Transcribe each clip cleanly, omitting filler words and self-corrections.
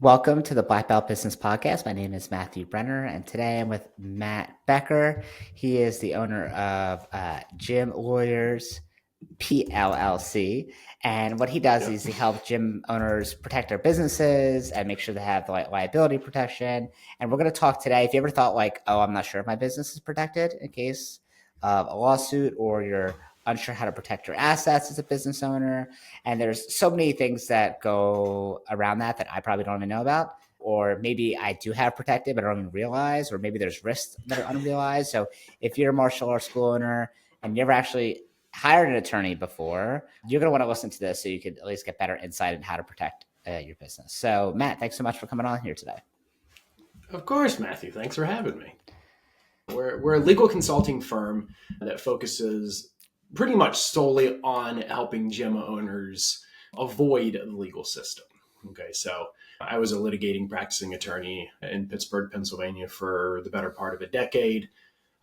Welcome to the Black Belt Business Podcast. My name is Matthew Brenner, and today I'm with Matt Becker. He is the owner of Gym Lawyers PLLC. And what he does is he helps gym owners protect their businesses and make sure they have the liability protection. And we're going to talk today. If you ever thought I'm not sure if my business is protected in case of a lawsuit, or you're unsure how to protect your assets as a business owner. And there's so many things that go around that I probably don't even know about. Or maybe I do have protected, but I don't even realize, or maybe there's risks that are unrealized. So if you're a martial arts school owner and you never actually hired an attorney before, you're going to want to listen to this so you can at least get better insight in how to protect your business. So Matt, thanks so much for coming on here today. Of course, Matthew. Thanks for having me. We're a legal consulting firm that focuses pretty much solely on helping gym owners avoid the legal system. Okay, so I was a litigating practicing attorney in Pittsburgh, Pennsylvania for the better part of a decade.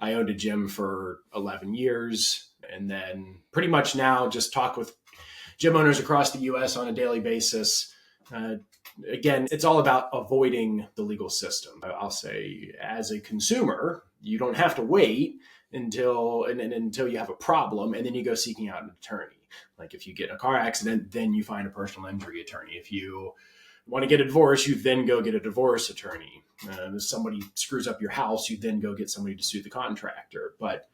I owned a gym for 11 years, and then pretty much now just talk with gym owners across the U.S. on a daily basis. Again, it's all about avoiding the legal system. I'll say, as a consumer, you don't have to wait until you have a problem and then you go seeking out an attorney. Like if you get in a car accident, then you find a personal injury attorney. If you want to get a divorce, you then go get a divorce attorney. If somebody screws up your house, you then go get somebody to sue the contractor. But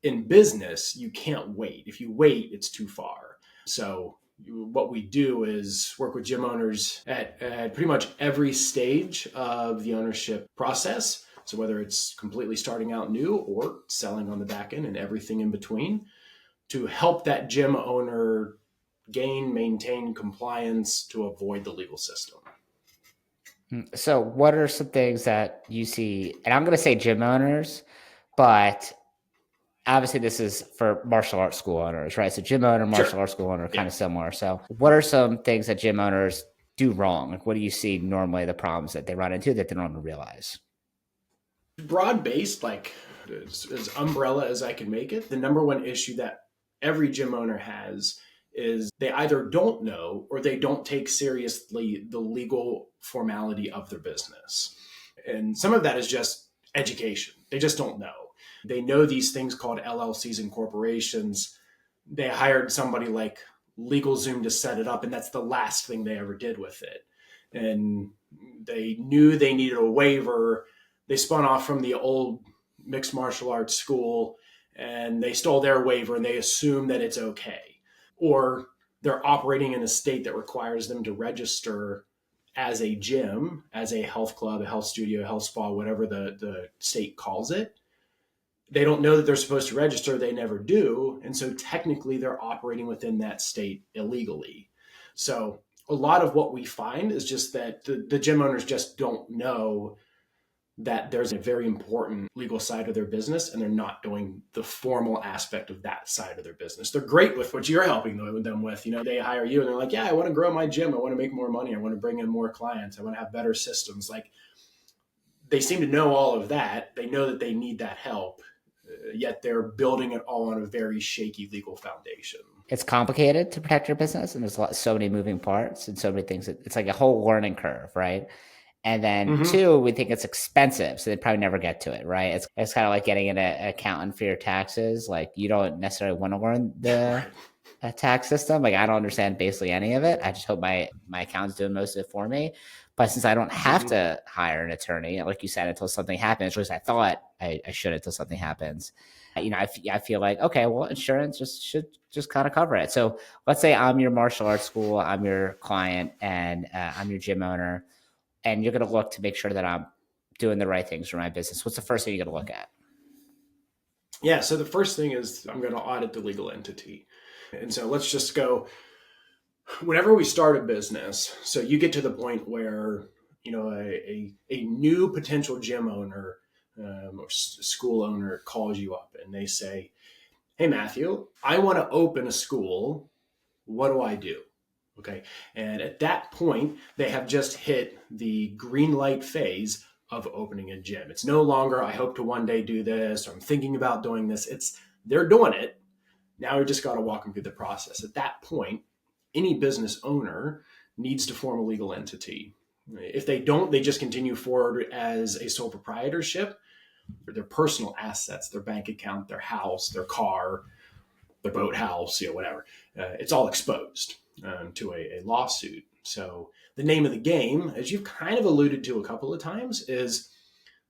in business, you can't wait. If you wait, it's too far. So what we do is work with gym owners at pretty much every stage of the ownership process. So whether it's completely starting out new or selling on the back end and everything in between, to help that gym owner maintain compliance to avoid the legal system. So what are some things that you see, and I'm going to say gym owners, but obviously this is for martial arts school owners, right? So gym owner, martial arts school owner, kind of similar. So what are some things that gym owners do wrong? Like what do you see normally the problems that they run into that they don't even realize? Broad-based, like as umbrella as I can make it, the number one issue that every gym owner has is they either don't know or they don't take seriously the legal formality of their business. And some of that is just education. They just don't know. They know these things called LLCs and corporations. They hired somebody like LegalZoom to set it up, and that's the last thing they ever did with it. And they knew they needed a waiver. They spun off from the old mixed martial arts school and they stole their waiver and they assume that it's okay. Or they're operating in a state that requires them to register as a gym, as a health club, a health studio, a health spa, whatever the state calls it. They don't know that they're supposed to register. They never do. And so technically they're operating within that state illegally. So a lot of what we find is just that the gym owners just don't know that there's a very important legal side of their business and they're not doing the formal aspect of that side of their business. They're great with what you're helping them with. You know, they hire you and they're like, yeah, I want to grow my gym. I want to make more money. I want to bring in more clients. I want to have better systems. Like they seem to know all of that. They know that they need that help, yet they're building it all on a very shaky legal foundation. It's complicated to protect your business and there's so many moving parts and so many things. It's like a whole learning curve, right? And then two, we think it's expensive, so they probably never get to it, right? It's kind of like getting an accountant for your taxes. Like you don't necessarily want to learn the tax system. Like I don't understand basically any of it. I just hope my accountant's doing most of it for me. But since I don't have to hire an attorney, like you said, until something happens, or at least I thought I should until something happens. You know, I feel like, okay, well, insurance should just kind of cover it. So let's say I'm your martial arts school, I'm your client, and I'm your gym owner. And you're going to look to make sure that I'm doing the right things for my business. What's the first thing you're going to look at? Yeah. So the first thing is I'm going to audit the legal entity. And so let's just go, whenever we start a business, so you get to the point where, you know, a new potential gym owner or school owner calls you up and they say, hey, Matthew, I want to open a school. What do I do? Okay. And at that point, they have just hit the green light phase of opening a gym. It's no longer, I hope to one day do this, or I'm thinking about doing this. They're doing it. Now we just got to walk them through the process. At that point, any business owner needs to form a legal entity. If they don't, they just continue forward as a sole proprietorship. Their personal assets, their bank account, their house, their car, their boathouse, whatever. It's all exposed to a lawsuit. So the name of the game, as you've kind of alluded to a couple of times, is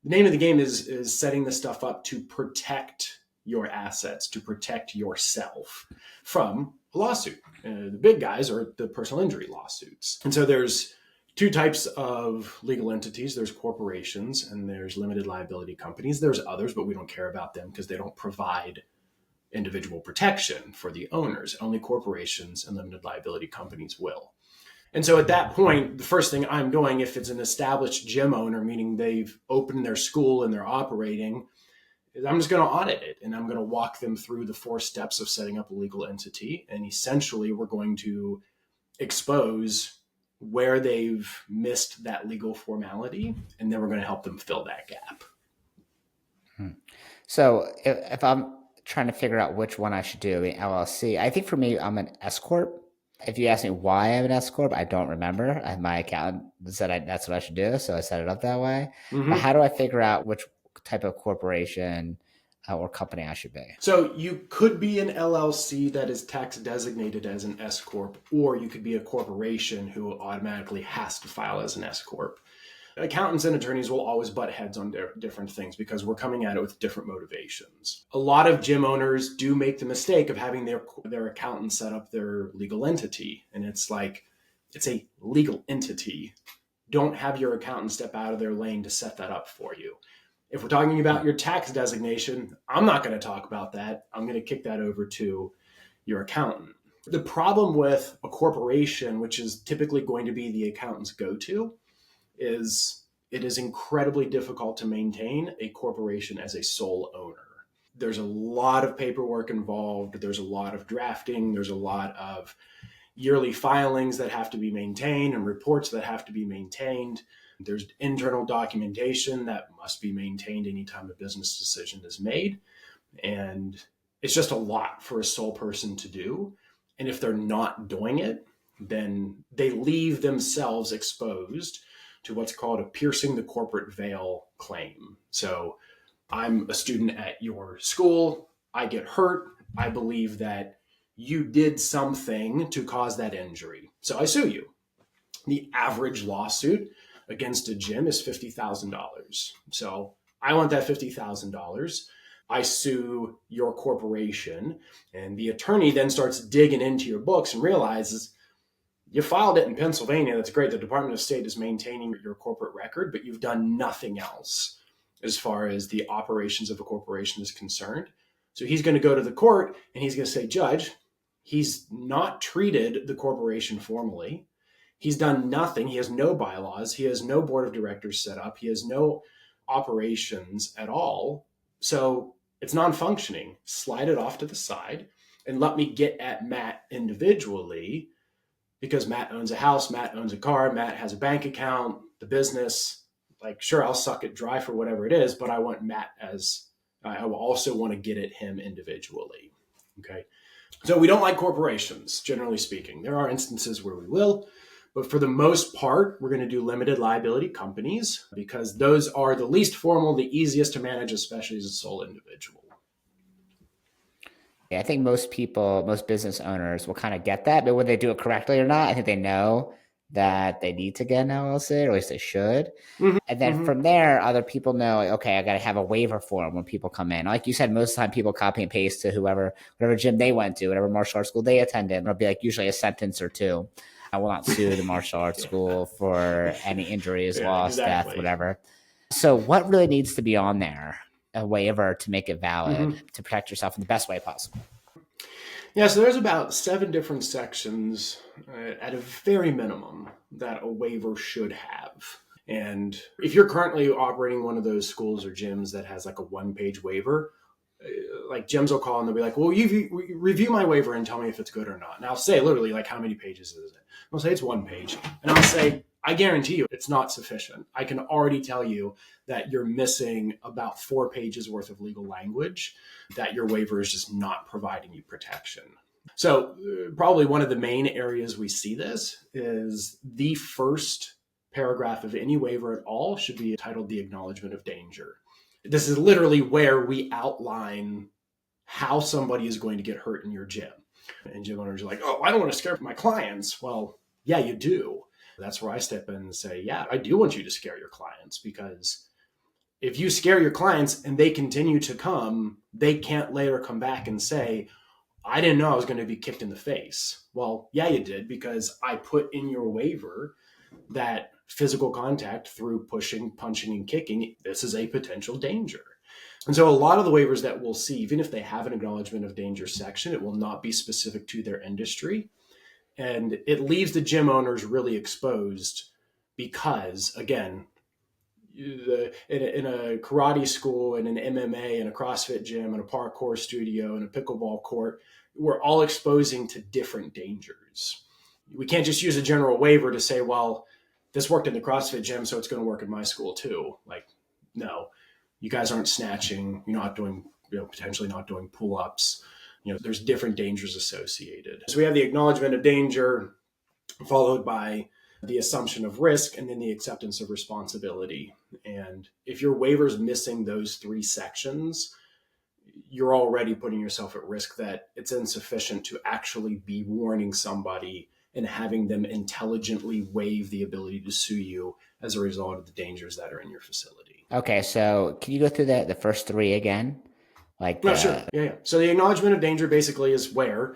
the name of the game is setting this stuff up to protect your assets, to protect yourself from a lawsuit. The big guys are the personal injury lawsuits. And so there's two types of legal entities. There's corporations and there's limited liability companies. There's others, but we don't care about them because they don't provide individual protection for the owners. Only corporations and limited liability companies will. And so at that point, the first thing I'm doing, if it's an established gym owner, meaning they've opened their school and they're operating, is I'm just going to audit it and I'm going to walk them through the 4 steps of setting up a legal entity. And essentially, we're going to expose where they've missed that legal formality, and then we're going to help them fill that gap. So if I'm trying to figure out which one I should do, the LLC, I think for me, I'm an S Corp. If you ask me why I'm an S Corp, I don't remember. My accountant said that's what I should do, so I set it up that way. Mm-hmm. But how do I figure out which type of corporation or company I should be? So you could be an LLC that is tax designated as an S Corp, or you could be a corporation who automatically has to file as an S Corp. Accountants and attorneys will always butt heads on different things because we're coming at it with different motivations. A lot of gym owners do make the mistake of having their accountant set up their legal entity. And it's like, it's a legal entity. Don't have your accountant step out of their lane to set that up for you. If we're talking about your tax designation, I'm not going to talk about that. I'm going to kick that over to your accountant. The problem with a corporation, which is typically going to be the accountant's go-to, is it is incredibly difficult to maintain a corporation as a sole owner. There's a lot of paperwork involved. There's a lot of drafting. There's a lot of yearly filings that have to be maintained and reports that have to be maintained. There's internal documentation that must be maintained anytime a business decision is made. And it's just a lot for a sole person to do. And if they're not doing it, then they leave themselves exposed to what's called a piercing the corporate veil claim. So I'm a student at your school. I get hurt. I believe that you did something to cause that injury. So I sue you. The average lawsuit against a gym is $50,000. So I want that $50,000. I sue your corporation, and the attorney then starts digging into your books and realizes you filed it in Pennsylvania. That's great. The Department of State is maintaining your corporate record, but you've done nothing else as far as the operations of a corporation is concerned. So he's going to go to the court and he's going to say, Judge, he's not treated the corporation formally. He's done nothing. He has no bylaws. He has no board of directors set up. He has no operations at all. So it's non-functioning. Slide it off to the side and let me get at Matt individually, because Matt owns a house, Matt owns a car, Matt has a bank account, the business. Like, sure, I'll suck it dry for whatever it is, but I want Matt I will also want to get at him individually. Okay. So we don't like corporations, generally speaking. There are instances where we will, but for the most part, we're going to do limited liability companies because those are the least formal, the easiest to manage, especially as a sole individual. Yeah, I think most business owners will kind of get that, but whether they do it correctly or not, I think they know that they need to get an LLC, or at least they should. Mm-hmm. And then from there, other people know, like, okay, I got to have a waiver form when people come in. Like you said, most of the time people copy and paste to whatever gym they went to, whatever martial arts school they attended. It'll be like usually a sentence or two. I will not sue the martial arts school for any injuries, loss, death, whatever. So what really needs to be on there? A waiver to make it valid, to protect yourself in the best way possible. Yeah, so there's about 7 different sections at a very minimum that a waiver should have. And if you're currently operating one of those schools or gyms that has like a 1-page waiver, like gyms will call and they'll be like, well, you review my waiver and tell me if it's good or not. And I'll say literally like, how many pages is it? I'll say it's 1 page. And I'll say, I guarantee you it's not sufficient. I can already tell you that you're missing about 4 pages worth of legal language, that your waiver is just not providing you protection. So probably one of the main areas we see this is the first paragraph of any waiver at all should be titled the acknowledgement of danger. This is literally where we outline how somebody is going to get hurt in your gym. And gym owners are like, oh, I don't want to scare my clients. Well, yeah, you do. That's where I step in and say, yeah, I do want you to scare your clients, because if you scare your clients and they continue to come, they can't later come back and say, I didn't know I was going to be kicked in the face. Well, yeah, you did, because I put in your waiver that physical contact through pushing, punching, and kicking, this is a potential danger. And so a lot of the waivers that we'll see, even if they have an acknowledgement of danger section, it will not be specific to their industry. And it leaves the gym owners really exposed because, again, in a karate school and an MMA and a CrossFit gym and a parkour studio and a pickleball court, we're all exposing to different dangers. We can't just use a general waiver to say, well, this worked in the CrossFit gym, so it's going to work in my school too. Like, no, you guys aren't snatching. You're not doing, potentially not doing pull-ups. There's different dangers associated. So we have the acknowledgement of danger followed by the assumption of risk and then the acceptance of responsibility. And if your waiver is missing those three sections, you're already putting yourself at risk that it's insufficient to actually be warning somebody and having them intelligently waive the ability to sue you as a result of the dangers that are in your facility. Okay, so can you go through the first three again? Sure. Yeah. So the acknowledgement of danger basically is where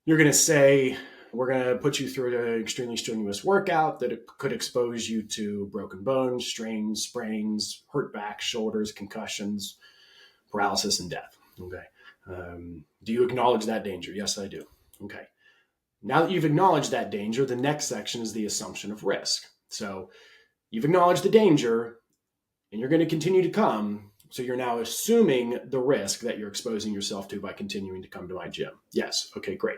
you're going to say, we're going to put you through an extremely strenuous workout that could expose you to broken bones, strains, sprains, hurt back, shoulders, concussions, paralysis, and death. Okay. Do you acknowledge that danger? Yes, I do. Okay. Now that you've acknowledged that danger, the next section is the assumption of risk. So you've acknowledged the danger and you're going to continue to come. So you're now assuming the risk that you're exposing yourself to by continuing to come to my gym. Yes. Okay, great.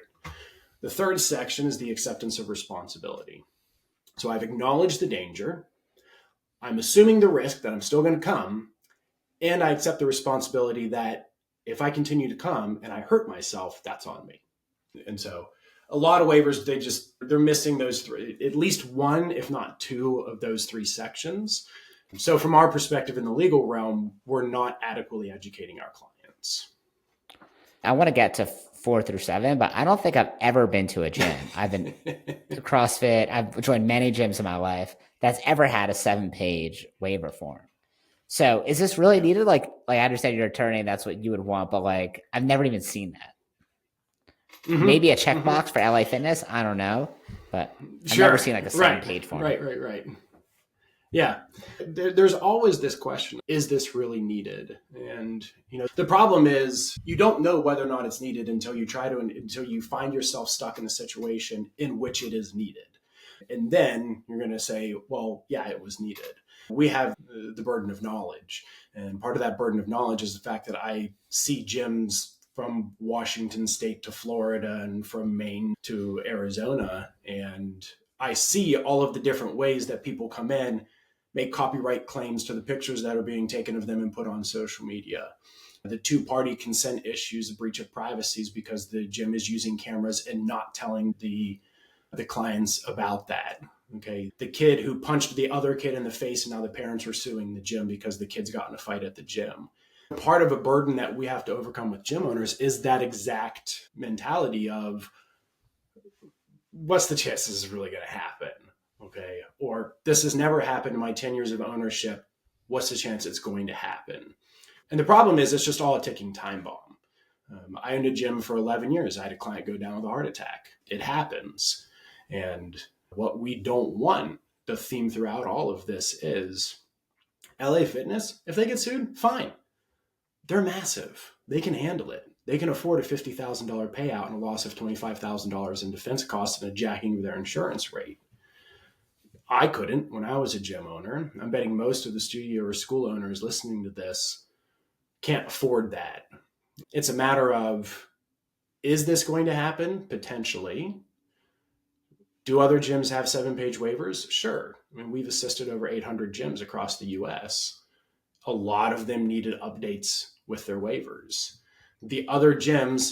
The third section is the acceptance of responsibility. So I've acknowledged the danger. I'm assuming the risk that I'm still going to come, and I accept the responsibility that if I continue to come and I hurt myself, that's on me. And so a lot of waivers, they're missing those three, at least one, if not two of those three sections. So from our perspective in the legal realm, we're not adequately educating our clients. I want to get to 4 through 7, but I don't think I've ever been to a gym. I've been to CrossFit. I've joined many gyms in my life that's ever had a 7-page waiver form. So is this really needed? Like I understand you're an attorney, that's what you would want, but I've never even seen that. Mm-hmm. Maybe a checkbox for LA Fitness. I don't know, but I've never seen a 7-page form. Right. Yeah. There's always this question, is this really needed? And, the problem is you don't know whether or not it's needed until you find yourself stuck in a situation in which it is needed. And then you're going to say, well, yeah, it was needed. We have the burden of knowledge. And part of that burden of knowledge is the fact that I see gyms from Washington State to Florida and from Maine to Arizona. And I see all of the different ways that people come in, make copyright claims to the pictures that are being taken of them and put on social media. The two-party consent issues, the breach of privacy is because the gym is using cameras and not telling the clients about that. Okay. The kid who punched the other kid in the face, and now the parents are suing the gym because the kids got in a fight at the gym. Part of a burden that we have to overcome with gym owners is that exact mentality of what's the chance this is really going to happen? Okay. Or this has never happened in my 10 years of ownership. What's the chance it's going to happen? And the problem is it's just all a ticking time bomb. I owned a gym for 11 years. I had a client go down with a heart attack. It happens. And what we don't want, the theme throughout all of this is LA Fitness, if they get sued, fine. They're massive. They can handle it. They can afford a $50,000 payout and a loss of $25,000 in defense costs and a jacking of their insurance rate. I couldn't when I was a gym owner. I'm betting most of the studio or school owners listening to this can't afford that. It's a matter of, is this going to happen? Potentially. Do other gyms have 7-page waivers? Sure. I mean, we've assisted over 800 gyms across the US. A lot of them needed updates with their waivers. The other gyms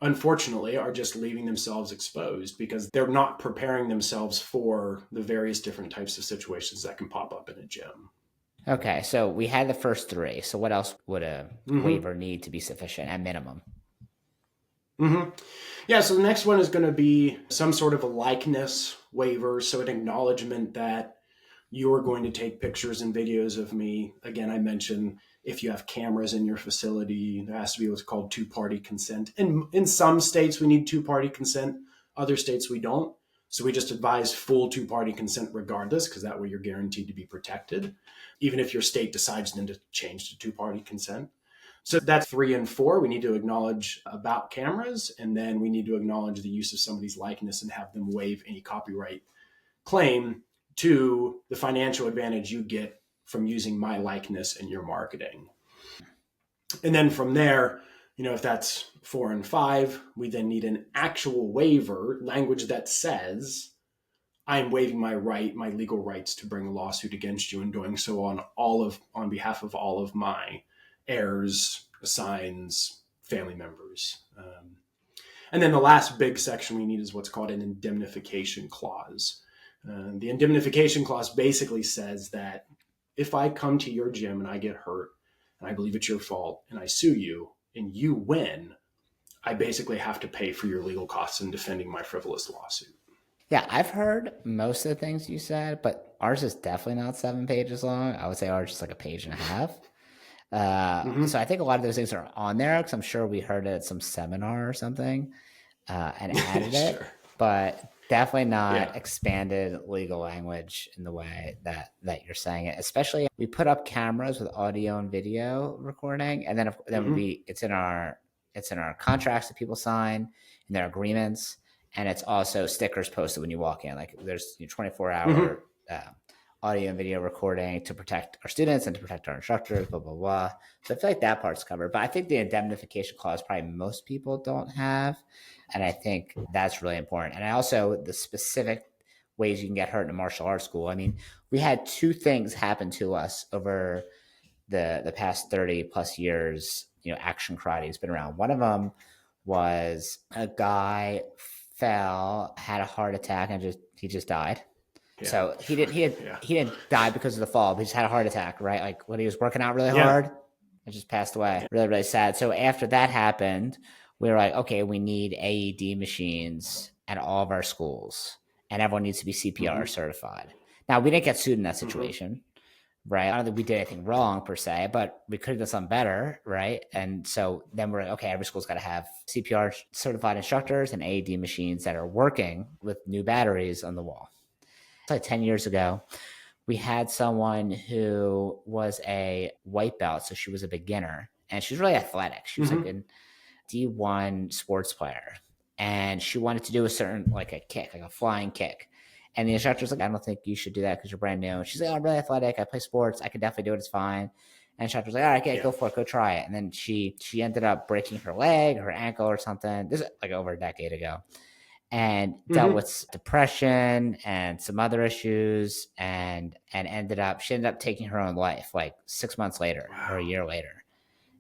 unfortunately, are just leaving themselves exposed because they're not preparing themselves for the various different types of situations that can pop up in a gym. Okay, so we had the first three. So what else would a Mm-hmm. waiver need to be sufficient at minimum? Mm-hmm. Yeah, so the next one is going to be some sort of a likeness waiver. So an acknowledgement that you are going to take pictures and videos of me. Again, I mentioned if you have cameras in your facility, there has to be what's called two-party consent. And in some states, we need two-party consent. Other states, we don't. So we just advise full two-party consent regardless, because that way you're guaranteed to be protected, even if your state decides then to change to two-party consent. So that's 3 and 4. We need to acknowledge about cameras, and then we need to acknowledge the use of somebody's likeness and have them waive any copyright claim to the financial advantage you get from using my likeness in your marketing. And then from there, if that's 4 and 5, we then need an actual waiver, language that says, I am waiving my legal rights to bring a lawsuit against you and doing so on behalf of all of my heirs, assigns, family members. And then the last big section we need is what's called an indemnification clause. The indemnification clause basically says that if I come to your gym and I get hurt and I believe it's your fault and I sue you and you win, I basically have to pay for your legal costs in defending my frivolous lawsuit. Yeah, I've heard most of the things you said, but ours is definitely not 7 pages long. I would say ours is like a page and a half. So I think a lot of those things are on there because I'm sure we heard it at some seminar or something and added Sure. it, but definitely not expanded legal language in the way that you're saying it. Especially we put up cameras with audio and video recording, and then it's in our contracts that people sign in their agreements. And it's also stickers posted when you walk in. Like there's 24-hour audio and video recording to protect our students and to protect our instructors, blah, blah, blah. So I feel like that part's covered. But I think the indemnification clause probably most people don't have. And I think that's really important. And I also, the specific ways you can get hurt in a martial arts school. I mean, we had 2 things happen to us over the past 30 plus years. Action karate has been around. One of them was a guy fell, had a heart attack, and he just died. Yeah. So he didn't die because of the fall, but he just had a heart attack, right? Like when he was working out really hard, and just passed away. Really, really sad. So after that happened, we were like, okay, we need AED machines at all of our schools, and everyone needs to be CPR certified. Now, we didn't get sued in that situation, right? I don't think we did anything wrong per se, but we could have done something better, right? And so then we're like, okay, every school's got to have CPR certified instructors and AED machines that are working with new batteries on the wall. Like 10 years ago, we had someone who was a white belt, so she was a beginner, and she was really athletic. She was like a D1 sports player, and she wanted to do a certain, like a kick, like a flying kick. And the instructor's like, I don't think you should do that because you're brand new. And she's like, I'm really athletic. I play sports. I can definitely do it. It's fine. And the instructor's like, all right, okay, go for it. Go try it. And then she ended up breaking her leg, her ankle or something. This is like over a decade ago. And dealt with depression and some other issues and she ended up taking her own life like 6 months later or a year later.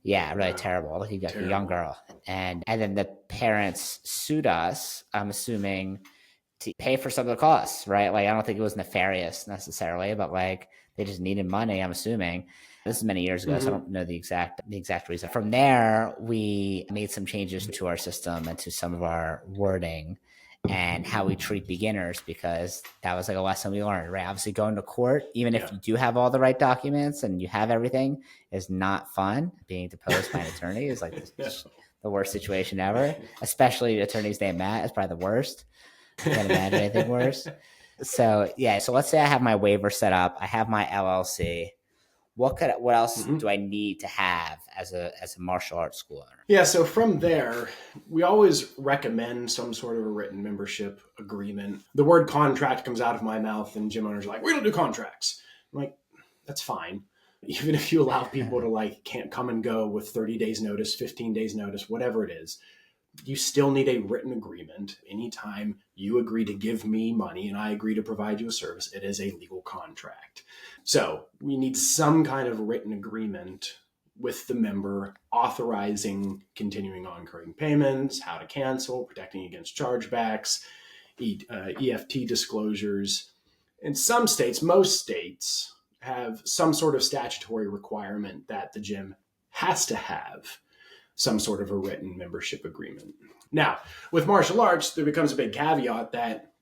Yeah, really terrible. Like a young girl. And then the parents sued us, I'm assuming, to pay for some of the costs, right? Like I don't think it was nefarious necessarily, but like they just needed money, I'm assuming. This is many years ago, so I don't know the exact reason. From there, we made some changes to our system and to some of our wording and how we treat beginners, because that was like a lesson we learned, right? Obviously going to court, even if you do have all the right documents and you have everything, is not fun. Being deposed by an attorney is like the worst situation ever, especially attorneys named Matt is probably the worst. I can't imagine anything worse. So let's say I have my waiver set up. I have my LLC. What else do I need to have as a martial arts school owner? Yeah, so from there, we always recommend some sort of a written membership agreement. The word contract comes out of my mouth and gym owners are like, we don't do contracts. I'm like, that's fine. Even if you allow people to can't come and go with 30 days notice, 15 days notice, whatever it is, you still need a written agreement. Anytime you agree to give me money and I agree to provide you a service, it is a legal contract. So we need some kind of written agreement with the member, authorizing continuing on-occurring payments, how to cancel, protecting against chargebacks, EFT disclosures. In some states, most states have some sort of statutory requirement that the gym has to have some sort of a written membership agreement. Now, with martial arts, there becomes a big caveat that,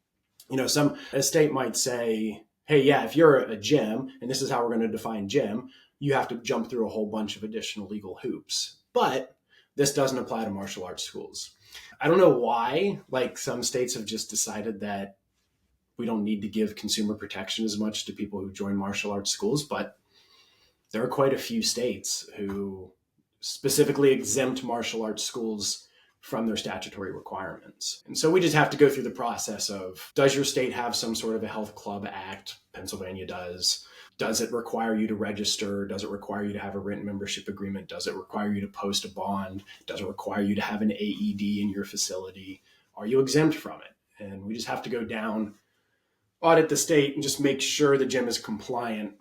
a state might say, hey, yeah, if you're a gym, and this is how we're going to define gym, you have to jump through a whole bunch of additional legal hoops. But this doesn't apply to martial arts schools. I don't know why, some states have just decided that we don't need to give consumer protection as much to people who join martial arts schools, but there are quite a few states who specifically exempt martial arts schools from their statutory requirements. And so we just have to go through the process of, does your state have some sort of a health club act? Pennsylvania does. Does it require you to register? Does it require you to have a written membership agreement? Does it require you to post a bond? Does it require you to have an AED in your facility? Are you exempt from it? And we just have to go down, audit the state, and just make sure the gym is compliant,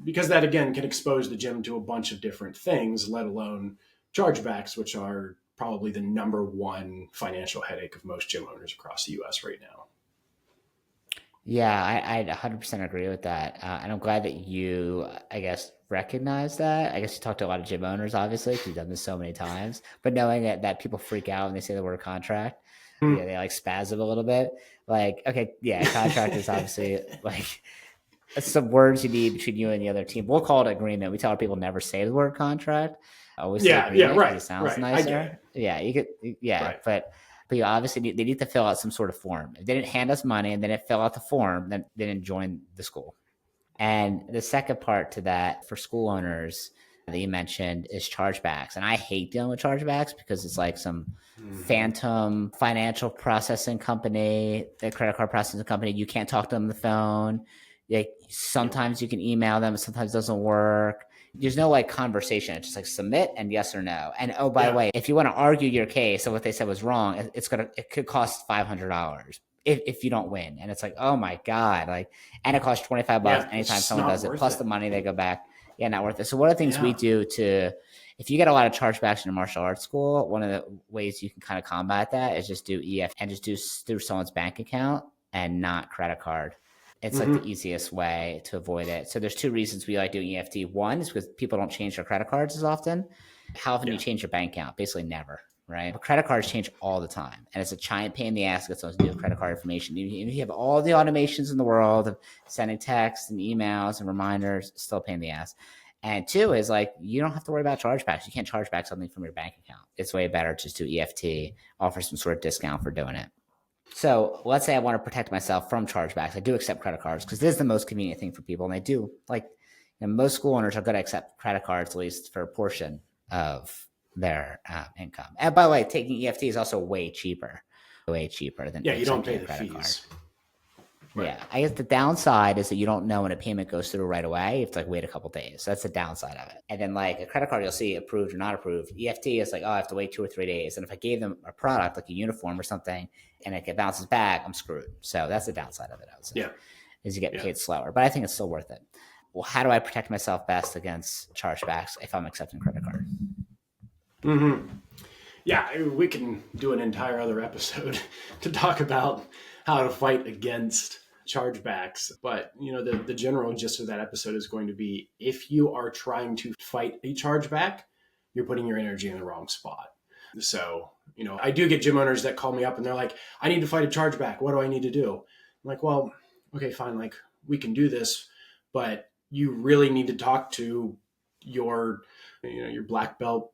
because that, again, can expose the gym to a bunch of different things, let alone chargebacks, which are probably the number one financial headache of most gym owners across the U.S. right now. Yeah, I 100% agree with that. And I'm glad that you, I guess, recognize that. I guess you talk to a lot of gym owners, obviously, because you've done this so many times. But knowing that people freak out when they say the word contract, yeah, they spasm a little bit. Okay, yeah, contract is obviously some words you need between you and the other team. We'll call it agreement. We tell our people never say the word contract. Always say agreement, right. It sounds right. nicer. Yeah, you could. Yeah, right. But you obviously they need to fill out some sort of form. If they didn't hand us money and they didn't fill out the form, then they didn't join the school. And the second part to that for school owners that you mentioned is chargebacks. And I hate dealing with chargebacks because it's some phantom financial processing company, the credit card processing company. You can't talk to them on the phone. Sometimes you can email them, sometimes it doesn't work. There's no conversation. It's just submit and yes or no. And oh, by the way, if you want to argue your case, so what they said was wrong, it could cost $500 if you don't win. And it's oh my God, and it costs $25 anytime someone does it, plus the money they go back. Yeah, not worth it. So one of the things we do if you get a lot of chargebacks in a martial arts school, one of the ways you can kind of combat that is just do EFT and just do through someone's bank account and not credit card. It's the easiest way to avoid it. So there's two reasons we like doing EFT. One is because people don't change their credit cards as often. How often do you change your bank account? Basically never, right? But credit cards change all the time. And it's a giant pain in the ass to get someone to do credit card information. Even if you have all the automations in the world of sending texts and emails and reminders, still a pain in the ass. And two is you don't have to worry about chargebacks. You can't charge back something from your bank account. It's way better to just do EFT, offer some sort of discount for doing it. So let's say I want to protect myself from chargebacks. I do accept credit cards because this is the most convenient thing for people. And they do most school owners are going to accept credit cards, at least for a portion of their income. And by the way, taking EFT is also way cheaper than you don't pay the credit fees. Card. Right. Yeah, I guess the downside is that you don't know when a payment goes through right away. You have to wait a couple of days. That's the downside of it. And then a credit card, you'll see approved or not approved. EFT is I have to wait 2 or 3 days. And if I gave them a product like a uniform or something, and it bounces back, I'm screwed. So that's the downside of it, I would say. Is you get paid slower. But I think it's still worth it. Well, how do I protect myself best against chargebacks if I'm accepting credit card? Yeah, we can do an entire other episode to talk about how to fight against chargebacks. But, the general gist of that episode is going to be, if you are trying to fight a chargeback, you're putting your energy in the wrong spot. So, I do get gym owners that call me up and they're like, I need to fight a chargeback. What do I need to do? I'm well, okay, fine. We can do this, but you really need to talk to your black belt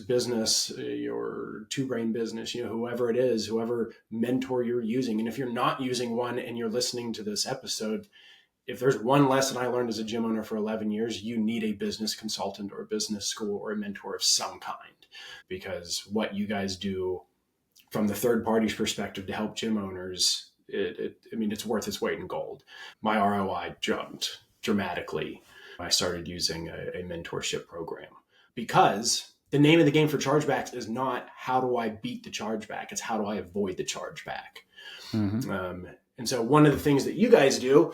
business, your two brain business, whoever it is, whoever mentor you're using. And if you're not using one and you're listening to this episode, if there's one lesson I learned as a gym owner for 11 years, you need a business consultant or a business school or a mentor of some kind, because what you guys do from the third party's perspective to help gym owners, it's worth its weight in gold. My ROI jumped dramatically. I started using a mentorship program, because the name of the game for chargebacks is not how do I beat the chargeback, it's how do I avoid the chargeback. And so one of the things that you guys do,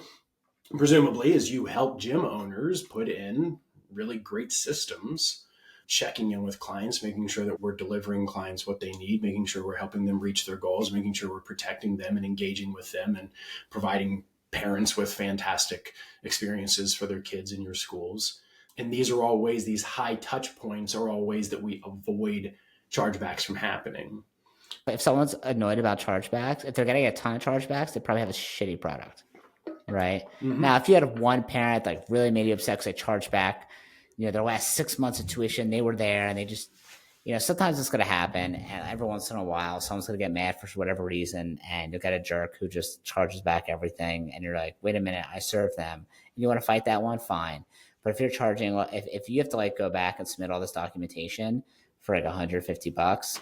presumably, is you help gym owners put in really great systems checking in with clients, making sure that we're delivering clients what they need, making sure we're helping them reach their goals, making sure we're protecting them and engaging with them and providing parents with fantastic experiences for their kids in your schools. And these are all ways, these high touch points are all ways that we avoid chargebacks from happening. If someone's annoyed about chargebacks, if they're getting a ton of chargebacks, they probably have a shitty product, right? Mm-hmm. Now, if you had one parent like really made you upset because they charged back, their last 6 months of tuition, they were there and they just, sometimes it's going to happen. And every once in a while, someone's going to get mad for whatever reason. And you'll get a jerk who just charges back everything. And you're like, wait a minute, I served them. And you want to fight that one? Fine. But if you're charging, if you have to like go back and submit all this documentation for like $150,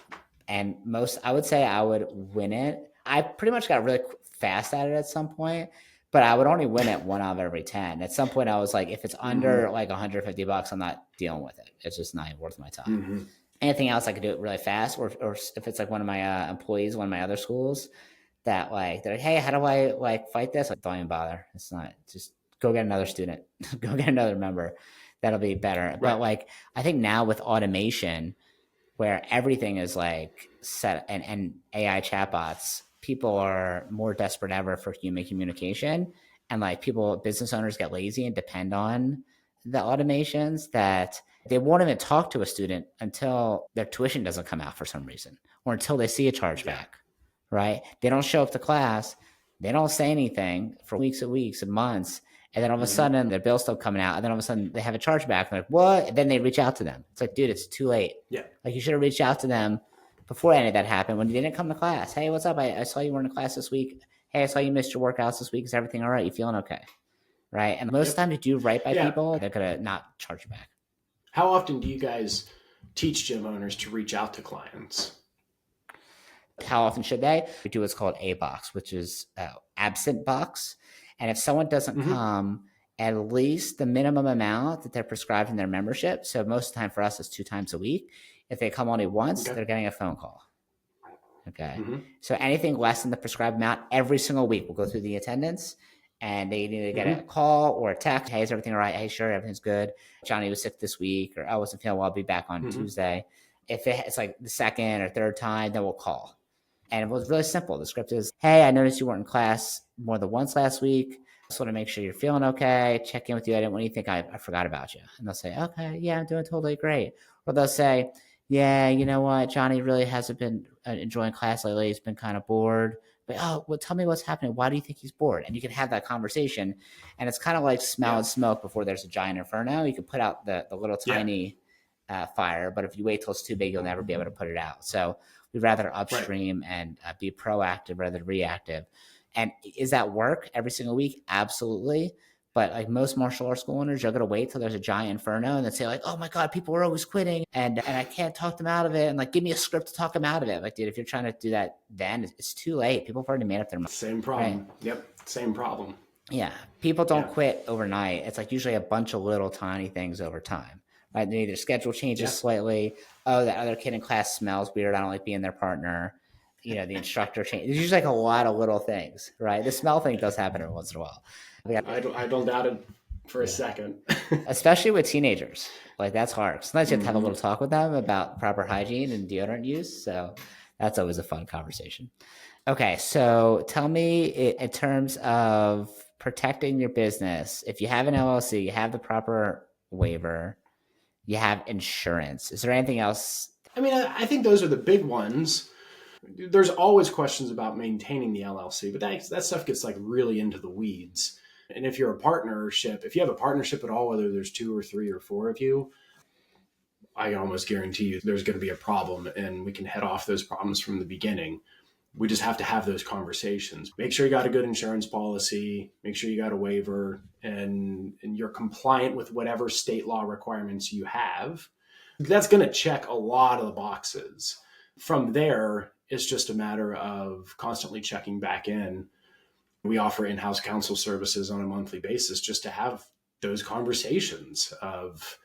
and I would say I would win it. I pretty much got really fast at it at some point, but I would only win it 1 out of every 10. At some point I was like, if it's under like $150, I'm not dealing with it. It's just not worth my time. Mm-hmm. Anything else I could do it really fast, or if it's like one of my employees, one of my other schools that like, they're like, hey, how do I like fight this? Like, don't even bother. It's not, just go get another student, go get another member. That'll be better. Right. But like, I think now with automation, where everything is like set and AI chatbots, people are more desperate ever for human communication. And like business owners get lazy and depend on the automations that they won't even talk to a student until their tuition doesn't come out for some reason, or until they see a chargeback, right? They don't show up to class. They don't say anything for weeks and weeks and months. And then all of a sudden their bill's still coming out. And then all of a sudden they have a chargeback. They're like, what? And then they reach out to them. It's like, dude, it's too late. Yeah. Like you should have reached out to them before any of that happened, when you didn't come to class. Hey, what's up? I saw you weren't in class this week. Hey, I saw you missed your workouts this week. Is everything all right? You feeling okay? Right. And most of the time you do right by people, they're going to not charge you back. How often do you guys teach gym owners to reach out to clients? How often should they? We do what's called a box, which is absent box. And if someone doesn't come, at least the minimum amount that they're prescribed in their membership. So most of the time for us is 2 times a week. If they come only once, they're getting a phone call. Okay. So anything less than the prescribed amount every single week, we'll go through the attendance, and they either get a call or a text. Hey, is everything all right? Hey, sure, everything's good. Johnny was sick this week, or I wasn't feeling well. I'll be back on Tuesday. If it's like the second or third time, then we'll call. And it was really simple. The script is, hey, I noticed you weren't in class more than once last week. Just want to make sure you're feeling okay. Check in with you. I didn't want you to think I forgot about you. And they'll say, okay, yeah, I'm doing totally great. Or they'll say, yeah, you know what? Johnny really hasn't been enjoying class lately. He's been kind of bored. But, tell me what's happening. Why do you think he's bored? And you can have that conversation. And it's kind of like smell and smoke before there's a giant inferno. You can put out the little tiny fire, but if you wait till it's too big, you'll never be able to put it out. So we'd rather upstream and be proactive rather than reactive. And is that work every single week? Absolutely. But like most martial arts school owners, you're going to wait till there's a giant inferno and then say like, oh my God, people are always quitting and I can't talk them out of it. And like, give me a script to talk them out of it. Like, dude, if you're trying to do that, then it's too late. People have already made up their mind. Same problem. Right? Yep. Same problem. Yeah. People don't quit overnight. It's like usually a bunch of little tiny things over time, right? Their schedule changes slightly. Oh, that other kid in class smells weird. I don't like being their partner. The instructor change. There's usually like a lot of little things, right? The smell thing does happen every once in a while. I don't doubt it for a second. Especially with teenagers. Like that's hard. Sometimes you have to have a little talk with them about proper hygiene and deodorant use. So that's always a fun conversation. Okay. So tell me in terms of protecting your business, if you have an LLC, you have the proper waiver, you have insurance. Is there anything else? I mean, I think those are the big ones. There's always questions about maintaining the LLC, but that stuff gets like really into the weeds. And if you're a partnership, if you have a partnership at all, whether there's 2 or 3 or 4 of you, I almost guarantee you there's going to be a problem, and we can head off those problems from the beginning. We just have to have those conversations. Make sure you got a good insurance policy, make sure you got a waiver, and you're compliant with whatever state law requirements you have. That's going to check a lot of the boxes. From there, it's just a matter of constantly checking back in. We offer in-house counsel services on a monthly basis just to have those conversations of,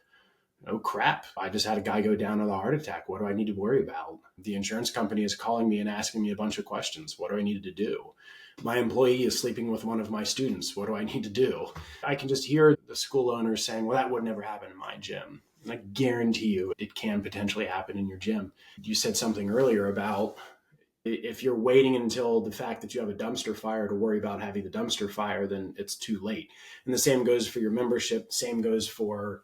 oh crap, I just had a guy go down with a heart attack. What do I need to worry about? The insurance company is calling me and asking me a bunch of questions. What do I need to do? My employee is sleeping with one of my students. What do I need to do? I can just hear the school owners saying, well, that would never happen in my gym. And I guarantee you it can potentially happen in your gym. You said something earlier about if you're waiting until the fact that you have a dumpster fire to worry about having the dumpster fire, then it's too late. And the same goes for your membership. The same goes for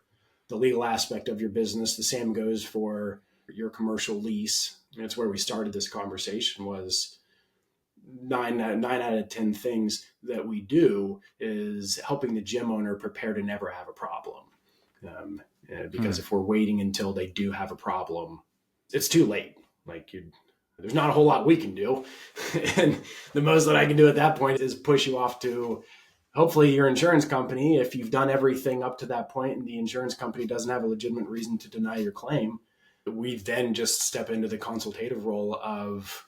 the legal aspect of your business. The same goes for your commercial lease. And that's where we started this conversation was nine out of 10 things that we do is helping the gym owner prepare to never have a problem. Because if we're waiting until they do have a problem, it's too late. Like there's not a whole lot we can do. And the most that I can do at that point is push you off to hopefully your insurance company. If you've done everything up to that point and the insurance company doesn't have a legitimate reason to deny your claim, we then just step into the consultative role of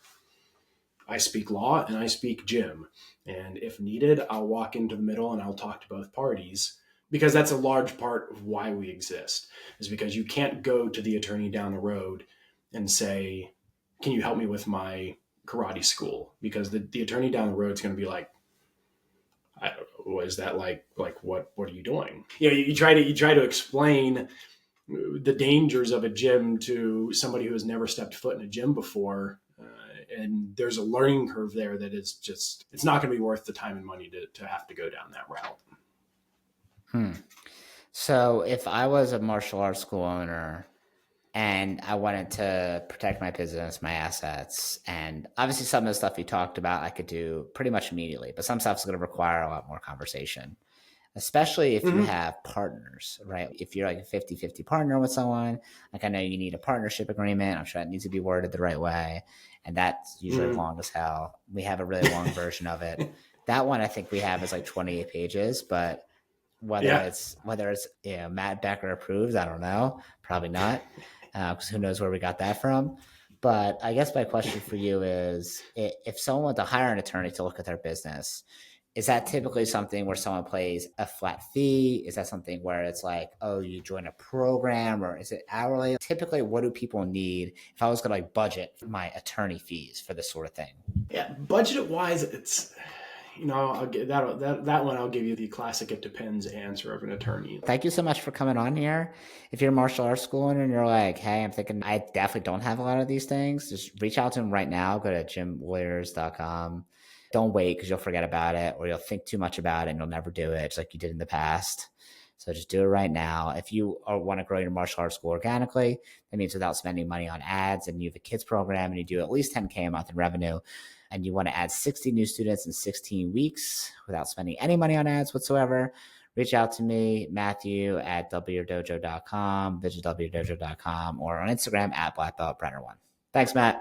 I speak law and I speak gym. And if needed, I'll walk into the middle and I'll talk to both parties, because that's a large part of why we exist, is because you can't go to the attorney down the road and say, can you help me with my karate school? Because the attorney down the road is going to be like, is that like what are you doing? You try to explain the dangers of a gym to somebody who has never stepped foot in a gym before. And there's a learning curve there that is just, it's not going to be worth the time and money to have to go down that route. So if I was a martial arts school owner and I wanted to protect my business, my assets, and obviously some of the stuff you talked about I could do pretty much immediately, but some stuff is going to require a lot more conversation, especially if you have partners, right? If you're like a 50-50 partner with someone, like I know you need a partnership agreement. I'm sure that needs to be worded the right way. And that's usually long as hell. We have a really long version of it. That one I think we have is like 28 pages, but whether it's Matt Becker approves, I don't know, probably not, because who knows where we got that from. But I guess my question for you is, if someone wants to hire an attorney to look at their business, is that typically something where someone pays a flat fee? Is that something where it's like, oh, you join a program, or is it hourly? Typically, what do people need if I was going to like budget my attorney fees for this sort of thing? Yeah, budget wise, it's, I'll get that one. I'll give you the classic "it depends" answer of an attorney. Thank you so much for coming on here. If you're a martial arts school owner and you're like, hey, I'm thinking I definitely don't have a lot of these things, just reach out to them right now. Go to gymlawyers.com. Don't wait because you'll forget about it, or you'll think too much about it and you'll never do it, just like you did in the past. So just do it right now. If you want to grow your martial arts school organically, that means without spending money on ads, and you have a kids program and you do at least 10K a month in revenue, and you want to add 60 new students in 16 weeks without spending any money on ads whatsoever, reach out to me, Matthew at wdojo.com, visit wdojo.com, or on Instagram at blackbeltbrenner1. Thanks, Matt.